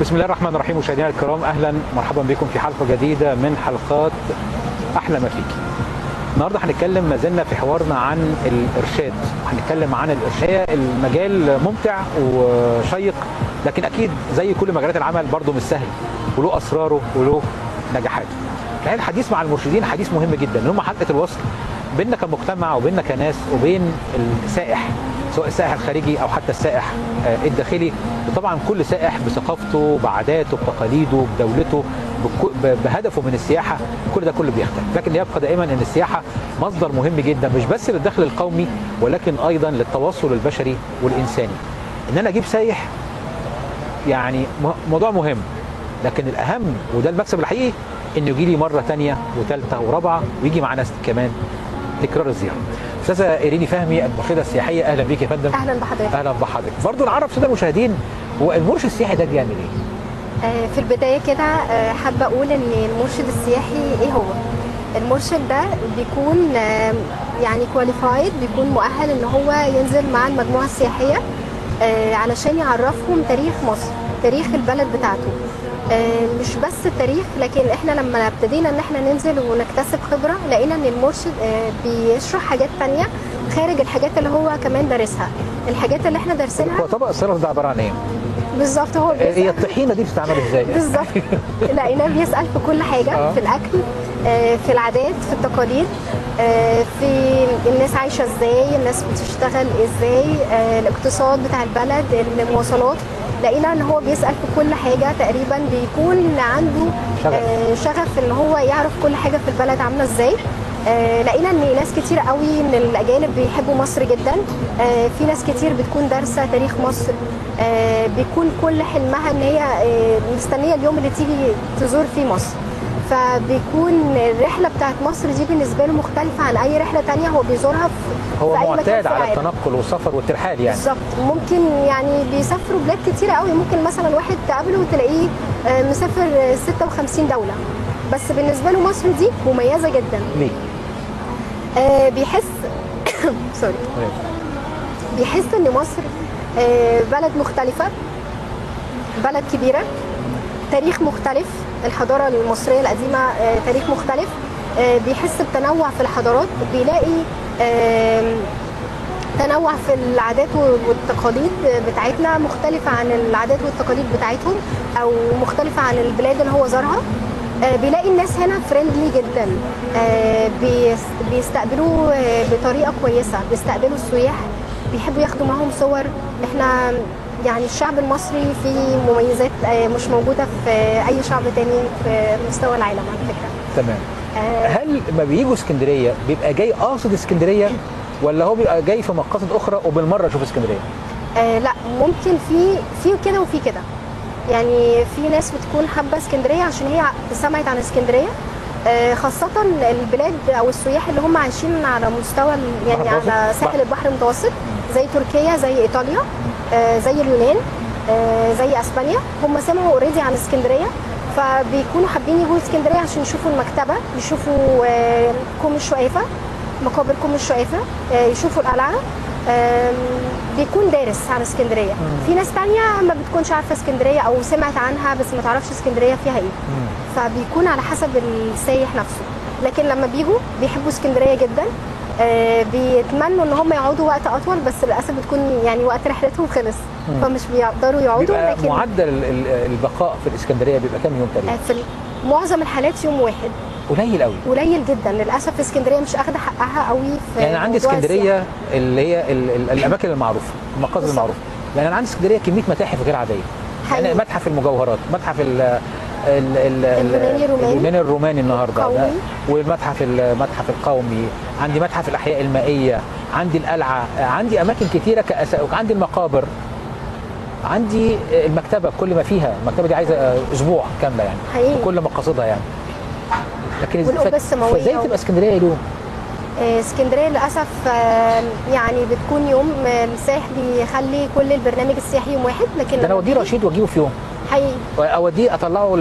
بسم الله الرحمن الرحيم. مشاهدينا الكرام، اهلا مرحبا بكم في حلقه جديده من حلقات احلى ما فيك. النهارده هنتكلم، ما زلنا في حوارنا عن الارشاد، هنتكلم عن الارشاد. المجال ممتع وشيق، لكن اكيد زي كل مجالات العمل برضه مش سهل، وله اسراره وله نجاحاته. الحديث مع المرشدين حديث مهم جدا، ان هم حلقه الوصل بيننا كمجتمع وبيننا كناس وبين السائح، سواء السائح الخارجي او حتى السائح الداخلي. وطبعا كل سائح بثقافته، بعاداته، بتقاليده، بدولته، بهدفه من السياحه، كل ده كله بيختلف. لكن يبقى دائما ان السياحه مصدر مهم جدا، مش بس للدخل القومي ولكن ايضا للتواصل البشري والانساني. ان انا اجيب سايح يعني موضوع مهم، لكن الاهم وده المكسب الحقيقي انه يجي لي مره ثانيه وثالثه ورابعه، ويجي معانا كمان تكرار الزياره. استاذه ايريني فهمي، المرشده السياحيه، اهلا بيك يا فندم. اهلا بحضرتك. اهلا بحضرتك. برضه نعرف الساده المشاهدين، هو المرشد السياحي ده بيعمل ايه؟ في البدايه كده حابه اقول ان المرشد السياحي ايه هو؟ المرشد ده بيكون يعني كواليفايد، بيكون مؤهل ان هو ينزل مع المجموعه السياحيه علشان يعرفهم تاريخ مصر، تاريخ البلد بتاعته. مش بس التاريخ، لكن احنا لما ابتدينا ان احنا ننزل ونكتسب خبره، لقينا ان المرشد بيشرح حاجات تانية خارج الحاجات اللي هو كمان دارسها. الحاجات اللي احنا دارسينها. هو طبق السلطه ده عباره عن ايه؟ بالظبط. هو هي الطحينه دي بتتعمل ازاي؟ بالظبط. لقيناه بيسال في كل حاجه، في الاكل، في العادات، في التقاليد، في الناس عايشه ازاي، الناس بتشتغل ازاي، الاقتصاد بتاع البلد، المواصلات. لقينا ان هو بيسال في كل حاجه تقريبا، بيكون عنده شغف ان هو يعرف كل حاجه في البلد عامله ازاي. لقينا ان ناس كتير قوي من الاجانب بيحبوا مصر جدا. في ناس كتير بتكون دارسه تاريخ مصر، بيكون كل حلمها ان هي مستنيه اليوم اللي تيجي تزور فيه مصر. فبيكون الرحله بتاعت مصر دي بالنسبه له مختلفه عن اي رحله تانية هو بيزورها هو في أي معتاد على العالم. التنقل والسفر والترحال يعني. بالظبط. ممكن يعني بيسافروا بلاد كتيره قوي، ممكن مثلا واحد تقابله وتلاقيه مسافر 56 دوله، بس بالنسبه له مصر دي مميزه جدا. ليه؟ بيحس سوري، بيحس ان مصر بلد مختلفه، بلد كبيره، تاريخ مختلف. الحضاره المصريه القديمه تاريخ مختلف. بيحس بتنوع في الحضارات، بيلاقي تنوع في العادات والتقاليد بتاعتنا، مختلفه عن العادات والتقاليد بتاعتهم او مختلفه عن البلاد اللي هو زارها. بيلاقي الناس هنا فريندلي جدا، بيستقبلوه بطريقه كويسه، بيستقبلوا السياح، بيحبوا ياخدوا معاهم صور. احنا يعني الشعب المصري فيه مميزات مش موجوده في اي شعب تاني في مستوى العالم على فكره. تمام. هل لما بييجوا اسكندريه بيبقى جاي قاصد اسكندريه، ولا هو بيبقى جاي في مقاصد اخرى وبالمره يشوف اسكندريه؟ لا، ممكن في كده وفي كده. يعني في ناس بتكون حابه اسكندريه عشان هي سمعت عن اسكندريه، خاصه البلاد او السياح اللي هم عايشين على مستوى يعني على ساحل البحر المتوسط، زي تركيا، زي ايطاليا، زي اليونان، زي اسبانيا. هم سمعوا اوريدي عن اسكندريه، فبيكونوا حابين يجوا اسكندريه عشان يشوفوا المكتبه، يشوفوا كوم الشقافه، مقابر كوم الشقافه، يشوفوا القلعه. بيكون دارس عن اسكندريه. في ناس تانية ما بتكونش عارفه اسكندريه او سمعت عنها بس ما تعرفش اسكندريه فيها ايه. فبيكون على حسب السايح نفسه. لكن لما بيجوا بيحبوا اسكندريه جدا، بيتمنوا ان هم يقعدوا وقت اطول، بس للاسف بتكون يعني وقت رحلتهم خلص، فمش بيقدروا يقعدوا. لكن معدل البقاء في الاسكندريه بيبقى كام يوم تقريبا؟ في معظم الحالات يوم واحد. قليل قوي، قليل جدا للاسف. اسكندريه مش اخده حقها قوي في يعني عندي اسكندريه اللي هي الاماكن المعروفه، المقاصد المعروفه. يعني انا عندي اسكندريه كميه متاحف غير عاديه. يعني متحف المجوهرات، متحف اليوناني الروماني النهارده، والمتحف القومي، عندي متحف الاحياء المائيه، عندي القلعه، عندي اماكن كثيره عندي المقابر، عندي المكتبه كل ما فيها. المكتبه دي عايزه اسبوع كامله يعني حقيقي. بكل مقاصدها يعني. لكن ازاي تبقى اسكندريه يوم؟ اسكندريه للاسف يعني بتكون يوم. السائح بيخلي كل البرنامج السياحي يوم واحد، لكن انا اوديه رشيد واجيبه في يوم حقيقي. اوديه اطلعه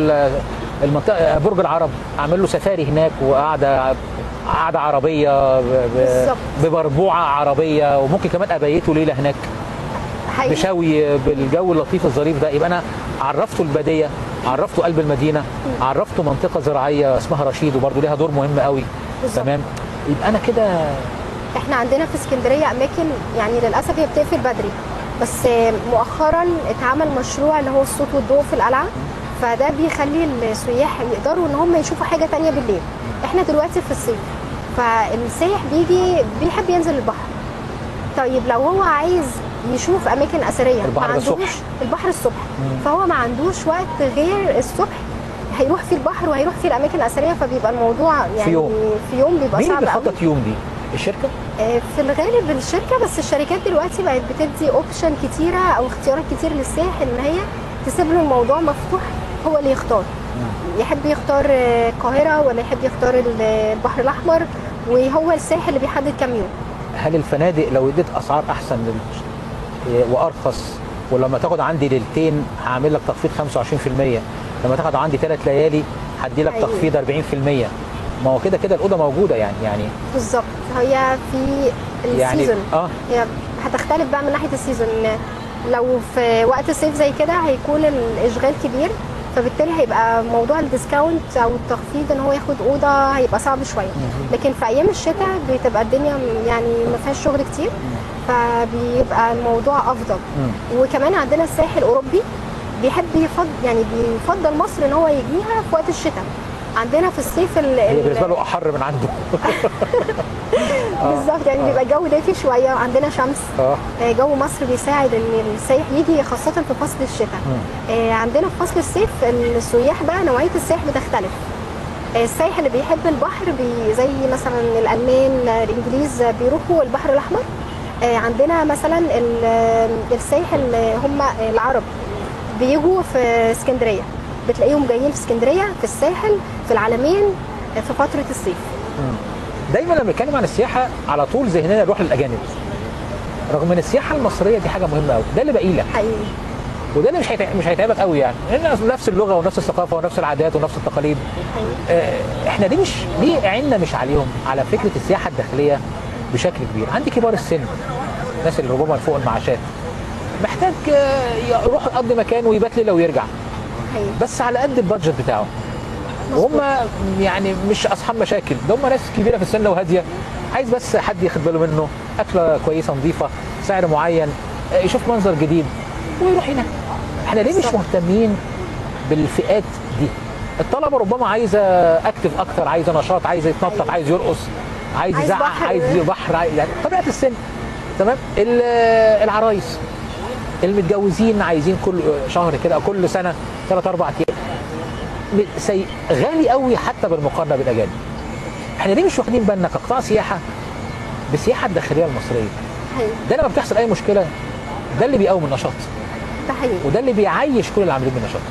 المنطقه برج العرب، اعمل له سفاري هناك، وقعده عربيه ببربوعه عربيه، وممكن كمان ابيته ليله هناك. حقيقي. مشاوي بالجو اللطيف الظريف ده، يبقى انا عرفته الباديه، عرفته قلب المدينه، عرفته منطقه زراعيه اسمها رشيد وبرده ليها دور مهم قوي. بالظبط. تمام، يبقى انا كده. احنا عندنا في اسكندريه اماكن يعني للاسف هي بتقفل بدري، بس مؤخرا اتعمل مشروع اللي هو الصوت والضوء في القلعه، فده بيخلي السياح يقدروا ان هم يشوفوا حاجه تانية بالليل. احنا دلوقتي في الصيف، فالسائح بيجي بيحب ينزل البحر. طيب لو هو عايز يشوف اماكن اثريه، البحر ما عندوش الصبح. البحر الصبح، فهو ما عندوش وقت غير الصبح هيروح فيه البحر وهيروح فيه الاماكن الاثريه، فبيبقى الموضوع يعني في يوم بيبقى مين صعب اللي قوي. بيخطط يوم دي؟ الشركه؟ في الغالب الشركه، بس الشركات دلوقتي بقت بتدي اوبشن كتيره او اختيارات كتير للسائح ان هي تسيب له الموضوع مفتوح، هو اللي يختار. يحب يختار القاهره ولا يحب يختار البحر الاحمر، وهو السائح اللي بيحدد كام يوم. هل الفنادق لو اديت اسعار احسن وارخص، ولما تاخد عندي ليلتين هعمل لك تخفيض 25%، لما تاخد عندي 3 ليالي هدي لك أيوة. تخفيض 40%؟ ما هو كده كده الاوضه موجوده يعني بالظبط. هي في السيزون هي هتختلف بقى من ناحيه السيزون. لو في وقت الصيف زي كده هيكون الاشغال كبير، فبالتالي هيبقى موضوع الديسكاونت او التخفيض ان هو ياخد اوضه هيبقى صعب شويه. لكن في ايام الشتاء بتبقى الدنيا يعني ما فيهاش شغل كتير، فبيبقى الموضوع افضل. وكمان عندنا الساحل الاوروبي بيفضل مصر ان هو يجيها في وقت الشتاء. عندنا في الصيف هي بالنسبه له احر من عنده. بالظبط، يعني بيبقى الجو دافي شويه، عندنا شمس. جو مصر بيساعد ان السائح يجي خاصه في فصل الشتاء. عندنا في فصل الصيف السياح بقى نوعيه السائح بتختلف. السائح اللي بيحب البحر زي مثلا الالمان الانجليز بيروحوا البحر الاحمر. عندنا مثلا السائح اللي هم العرب بيجوا في اسكندريه، بتلاقيهم جايين في اسكندريه، في الساحل، في العلمين، في فتره الصيف. دايما لما بنتكلم عن السياحه على طول ذهننا يروح للاجانب، رغم ان السياحه المصريه دي حاجه مهمه قوي، ده اللي باقي لك حقيقي، وده اللي مش هيتعبك قوي، يعني لان نفس اللغه ونفس الثقافه ونفس العادات ونفس التقاليد. احنا ليه عيننا مش عليهم، على فكره السياحه الداخليه بشكل كبير. عندي كبار السن، الناس اللي ربما فوق المعاشات، محتاج يروح يقضي مكان ويبات ليله ويرجع، بس على قد البادجت بتاعه. وهم يعني مش اصحاب مشاكل، ده هم ناس كبيره في السن وهاديه، عايز بس حد ياخد باله منه، اكله كويسه نظيفه، سعر معين، يشوف منظر جديد ويروح هناك. احنا ليه مش مهتمين بالفئات دي؟ الطلبه ربما عايزه اكتف اكتر، عايزه نشاط، عايزه يتنطط، عايز يرقص، عايز يزعق، عايز بحر، يعني طبيعه السن. تمام. العرايس المتجوزين عايزين كل شهر كده او كل سنه 3 4 ايام، غالي قوي حتى بالمقارنه بالاجانب. احنا ليه مش واخدين بالنا كقطاع سياحه بالسياحه الداخليه المصريه؟ ده لما بتحصل اي مشكله ده اللي بيقوم النشاط، ده حقيقي، وده اللي بيعيش كل العاملين بالنشاط.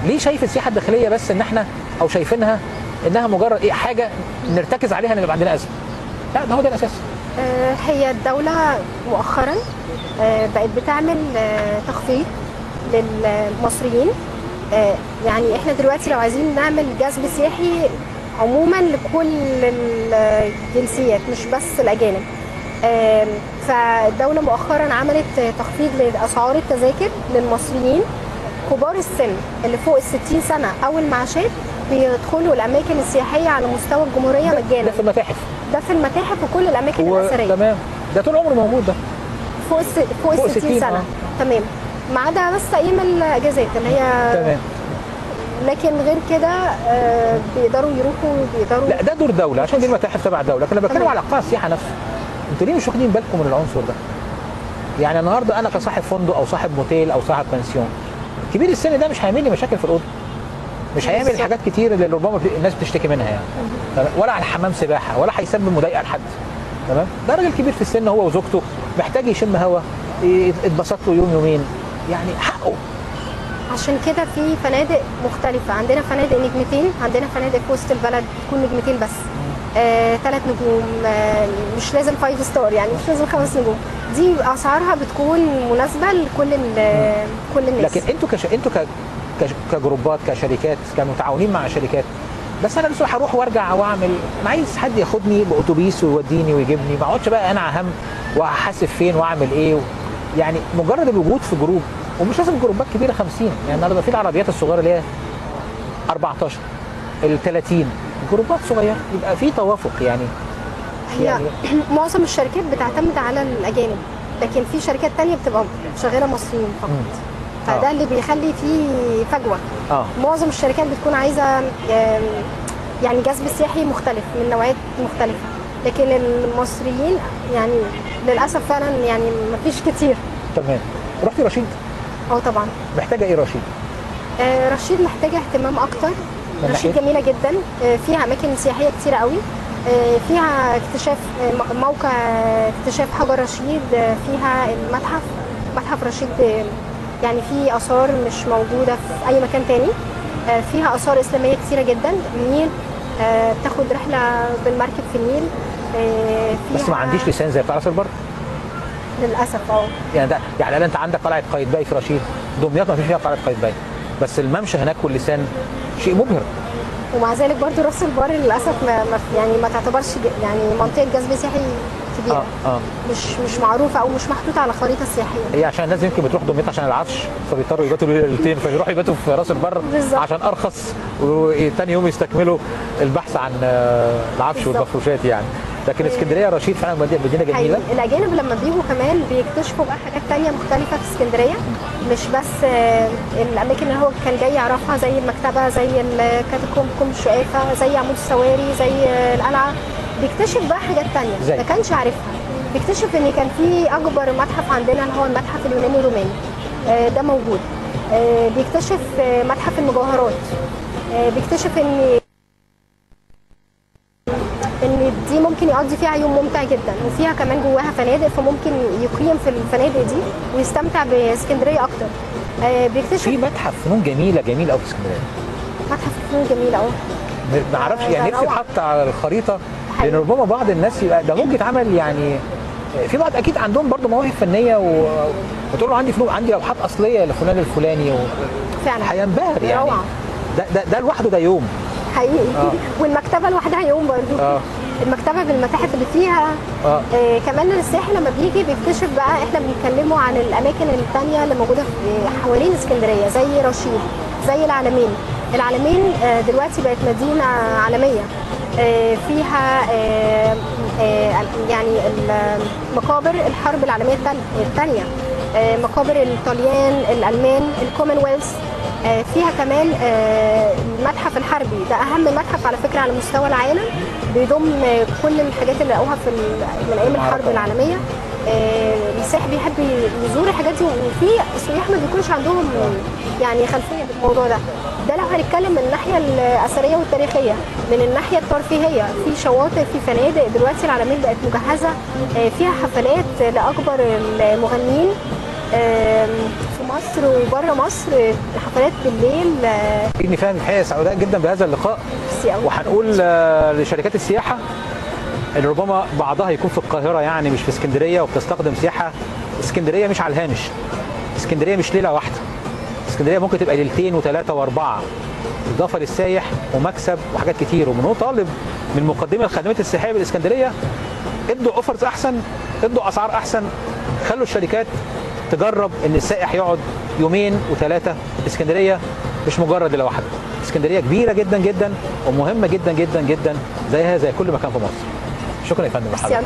ليه شايف السياحه الداخليه بس ان احنا او شايفينها انها مجرد حاجه نرتكز عليها ان يبقى عندنا ازمه؟ لا، ده هو ده الاساس. هي الدوله مؤخرا بقت بتعمل تخفيض للمصريين. يعني احنا دلوقتي لو عايزين نعمل جذب سياحي عموما لكل الجنسيات مش بس الاجانب، فالدوله مؤخرا عملت تخفيض لاسعار التذاكر للمصريين كبار السن اللي فوق ال60 سنه او المعاشات، بيدخلوا الاماكن السياحيه على مستوى الجمهوريه مجانا. ده في المتاحف، ده في المتاحف وكل الاماكن الاثريه. تمام، ده طول عمره موجود، ده فوق ال 60 سنه. تمام، ما عدا بس ايام الاجازات اللي هي تمام. لكن غير كده بيقدروا يروحوا، بيقدروا. لا، ده دور دوله عشان دي المتاحف تبع دوله، لكن انا بتكلم على قطاع السياحه نفسه. انتوا ليه مش واخدين بالكم من العنصر ده؟ يعني النهارده انا كصاحب فندق او صاحب موتيل او صاحب بنسيون، كبير السن ده مش هيعمل لي مشاكل في الاوضه، مش هيعمل حاجات كتير اللي ربما الناس بتشتكي منها يعني، ولا على حمام سباحه، ولا هيسبب مضايقه لحد. تمام. ده راجل كبير في السن هو وزوجته، محتاج يشم هوا، يتبسط له يوم يومين، يعني حقه. عشان كده في فنادق مختلفة، عندنا فنادق نجمتين، عندنا فنادق في وسط البلد تكون نجمتين بس، 3 نجوم، مش لازم 5 ستار، يعني مش لازم 5 نجوم. دي اسعارها بتكون مناسبة لكل كل الناس. لكن انتوا كجروبات، كشركات، كمتعاونين مع شركات، بس انا لسه هروح وارجع واعمل، انا عايز حد ياخدني باتوبيس ويوديني ويجيبني، ما اقعدش بقى انا اهم وهحاسب فين واعمل ايه يعني مجرد الوجود في جروب، ومش لازم جروبات كبيره 50، يعني النهارده في العربيات الصغيره اللي هي 14 ال 30 جروبات صغيره، يبقى في توافق يعني. هي معظم الشركات بتعتمد على الاجانب، لكن في شركات تانية بتبقى شغاله مصريين فقط. فده اللي بيخلي فيه فجوه. معظم الشركات بتكون عايزه يعني جذب سياحي مختلف من نوعيات مختلفه، لكن المصريين يعني للاسف فعلا يعني مفيش كتير. تمام. رحتي رشيد؟ طبعا. محتاجه ايه رشيد؟ رشيد محتاجه اهتمام اكتر. رشيد جميله جدا، فيها اماكن سياحيه كتيره قوي، فيها اكتشاف موقع اكتشاف حجر رشيد، فيها المتحف، متحف رشيد يعني فيه اثار مش موجوده في اي مكان تاني، فيها اثار اسلاميه كتيره جدا. النيل، بتاخد رحله بالمركب في النيل. بس ما عنديش لسان زي بتاع راس البر للاسف. يعني ده يعني انت عندك قلعه قايتباي في رشيد، دمياط ما فيش فيها قلعه قايتباي، بس الممشى هناك واللسان شيء مبهر. ومع ذلك برضو راس البر للاسف يعني ما تعتبرش يعني منطقه جذب سياحي كبيره. مش معروفه او مش محطوطه على خريطه السياحيه. هي عشان الناس يمكن بتروح دمياط عشان العفش، فبيضطروا يباتوا ليلتين، فيروحوا يباتوا في راس البر بالزبط. عشان ارخص، وثاني يوم يستكملوا البحث عن العفش والمفروشات يعني. لكن اسكندريه رشيد فعلا مدينه جميله. الاجانب لما بيجوا كمان بيكتشفوا بقى حاجات ثانيه مختلفه في اسكندريه، مش بس الاماكن اللي هو كان جاي يعرفها زي المكتبه، زي الكاتاكومب الشقافه، زي عمود السواري، زي القلعه. بيكتشف بقى حاجات ثانيه ما كانش عارفها. بيكتشف ان كان في اكبر متحف عندنا اللي هو المتحف اليوناني الروماني، ده موجود. بيكتشف متحف المجوهرات. بيكتشف ان دي ممكن يقضي فيها يوم ممتع جدا، وفيها كمان جواها فنادق، فممكن يقيم في الفنادق دي ويستمتع باسكندريه اكتر. بيكتشف في متحف فنون جميله قوي في اسكندريه. متحف فنون جميله ما اعرفش يعني نفسي يتحط على الخريطه، لان ربما بعض الناس يبقى ده ممكن يتعمل يعني. في بعض اكيد عندهم برضو مواهب فنيه وتقول له عندي فنون، عندي لوحات اصليه لفلان الفلاني فعلا هينبهر يعني. روعه. ده لوحده ده يوم حقيقي. والمكتبه لوحدها يوم برضه. المكتبه بالمتاحف اللي فيها. كمان السائح لما بيجي بيكتشف بقى، احنا بنتكلموا عن الاماكن الثانيه اللي موجوده حوالين اسكندريه زي رشيد، زي العلمين. العلمين دلوقتي بقت مدينه عالميه، فيها يعني مقابر الحرب العالميه الثانيه، مقابر الطليان، الالمان، الكومنولث. فيها كمان المتحف الحربي، ده اهم متحف على فكره على مستوى العالم، بيضم كل الحاجات اللي لقوها من ايام الحرب العالميه. السائح بيحب يزور الحاجات دي، وفي سياح ما بيكونش عندهم يعني خلفيه بالموضوع ده. ده لو هنتكلم من الناحيه الاثريه والتاريخيه. من الناحيه الترفيهيه، في شواطئ، في فنادق. دلوقتي العلمين بقت مجهزه فيها حفلات لاكبر المغنيين في مصر وبره مصر، حفلات بالليل. اني فاهم الحقيقه سعداء جدا بهذا اللقاء، وهنقول لشركات السياحه اللي ربما بعضها يكون في القاهره يعني مش في اسكندريه وبتستخدم سياحه. اسكندريه مش على الهامش، اسكندريه مش ليله واحده، اسكندريه ممكن تبقى ليلتين وثلاثه واربعه، اضافه للسايح ومكسب وحاجات كتير. ومن طالب من مقدمي الخدمات السياحيه بالاسكندريه، ادوا اوفرز احسن، ادوا اسعار احسن، خلوا الشركات تجرب ان السائح يقعد يومين وثلاثه. اسكندريه مش مجرد ليله واحده، اسكندريه كبيره جدا جدا ومهمه جدا جدا جدا، زيها زي كل مكان في مصر. شكرا يا فندم. حضرتك.